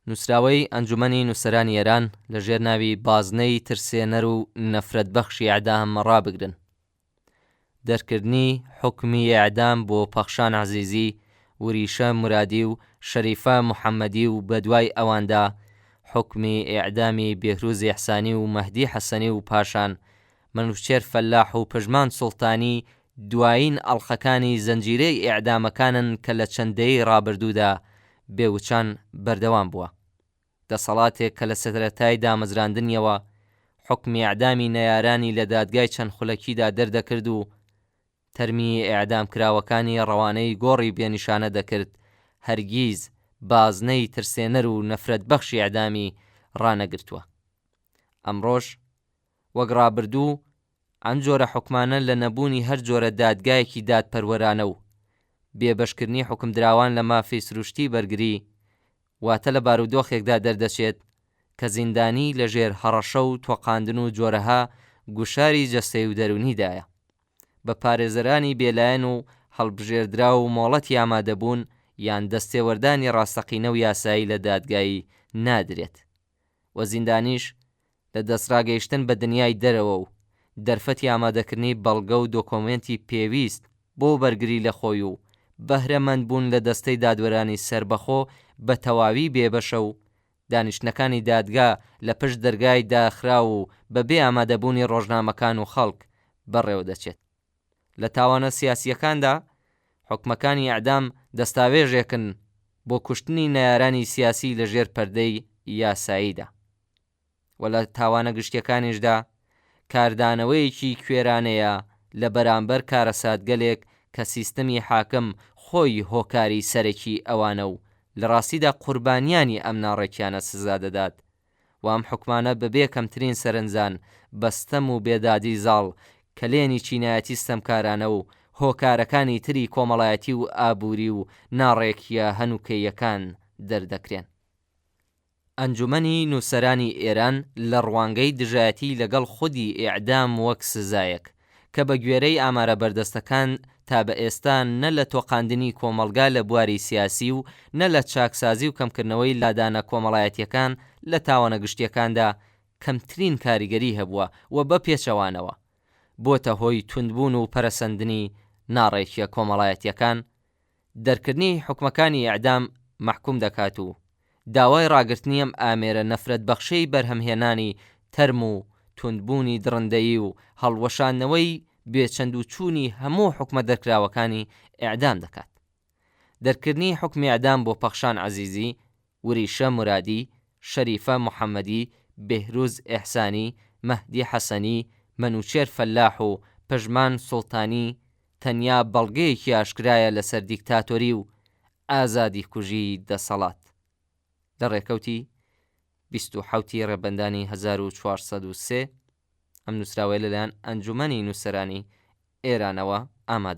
نووسراوەی ئەنجومەنی نووسەرانی ئێران لە ژێر ناوی بازنەی ترسێنەر و نەفرەت بەخشی ئەعدام ڕابگرن. دەرکردنی حکمی ئەعدام بۆ پەخشان عەزیزی، وریشە مرادی و شەریفە محەممەدی و بەدوای ئەواندا حکمی ئەعدامی بێهروز ئیحسانی و مەهدی حەسەنی و پاشان منوچێر فەلاح و پژمان سوڵتانی دوایین ئەڵخەکانی زەنجیرەی ئیعدامەکانن کە لە چەندەی ڕابردوودا بێوچان بەردەوام بووە. دەسەڵاتێک کە لە سەرەتای دامەزراندنیەوە حکمی ئیعدامی نەیارانی لە دادگای چەند خولەکیدا دەردەکرد و تەرمی ئیعدام کراوەکانی ڕەوانەی گۆڕی بێنیشانە دەکرد، هەرگیز بازنەی ترسێنەر و نەفرەت بەخشی ئیعدامی ڕانەگرتووە. ئەمڕۆژ وەک ڕابردوو ئەم جۆرە حکمانە لە نەبوونی هەر جۆرە دادگایەکی دادپەروەرانە و بێبەشکردنی حکمدراوان لە مافی سروشتی بەرگری واتە لە بارودۆخێکدا دەردەچێت کە زیندانی لە ژێر هەڕەشە و تۆقاندن و جۆرەها گوشاری جەستەی و دەرونیدایە، بە پارێزەرانی بێلایەن و هەڵبژێردرا و مۆڵەتی ئامادەبوون یان دەستێوەردانی ڕاستەقینە و یاسایی لە دادگایی نادرێت، و زیندانیش لە دەستڕاگەیشتن بە دنیای دەرەوە و دەرفەتی ئامادەکردنی بەڵگە و دۆکۆمنتی پێویست بۆ بەرگری لە خۆی و بەهرەمەند بوون لە دەستەی دادوەرانی سربەخۆ بە تەواوی بێبەشە و دانیشتنەکانی دادگا لە پشت دەرگای داخرا و بەبێ ئامادەبوونی ڕۆژنامەکان و خەڵک بەڕێوە دەچێت. لە تاوانە سیاسیەکاندا حکمەکانی ئیعدام دەستاوێژێکن بۆ کوشتنی نەیارانی سیاسی لە ژێر پەردەی یاساییدا، و لە تاوانە گشتیەکانیشدا کاردانەوەیەکی کوێرانەیە لە بەرامبەر کارە سادگەلێک کە سیستەمی حاکم خۆی هۆکاری سەرەکی ئەوانە و لە ڕاستیدا قوربانیانی ئەم ناڕێکیانە سزا دەدات، و ئەم حکمانە بەبێ کەمترین سەرنجان بەستەم و بێدادی زاڵ کە لێنی چینایەتی ستەمکارانە و هۆکارەکانی تری کۆمەڵایەتی و ئابووری و ناڕێکیە هەنووکەیەکان دەردەکرێن. ئەنجومەنی نووسەرانی ئێران لە ڕوانگەی دژایەتی لەگەڵ خودی ئیعدام وەک سزایەک کە بە گوێرەی ئامارە بەردەستەکان تا بە ئێستا نە لە تۆقاندنی کۆمەلگا لە بواری سیاسی و نە لە چاکسازی و کەمکردنەوەی لادانە کۆمەڵایەتیەکان لە تاوانە گشتیەکاندا کەمترین کاریگەری هەبووە و بە پێچەوانەوە بۆتە هۆی توندبوون و پەرەسەندنی ناڕێکیە کۆمەڵایەتیەکان. دەرکردنی حکمەکانی ئیعدام محکوم دەکات و داوای ڕاگررتنی ئەم ئامێرە نەفرەت بەخشەی بەرهەمهێنانی تەرم و توندبوونی درڕندەیی و هەڵوەشاندنەوەی بێچەند و چوونی هەموو حکمە دەرکراوەکانی ئیعدام دەکات. دەرکردنی حکمی ئیعدام بۆ پەخشان عەزیزی، وریشە مرادی، شەریفە محەممەدی، بێهروز ئیحسانی، مەهدی حەسەنی، منوچێر فەلاح و پژمان سوڵتانی تەنیا بەڵگەیەکی ئاشکرایە لەسەر دیکتاتۆری و ئازادی کوژی دەسەڵات. لە ڕێکەوتی 27 ڕێبەندانی 1403 ئەم نووسراوەیە لەلایەن ئەنجومەنی نووسەرانی ئێرانەوە ئامادە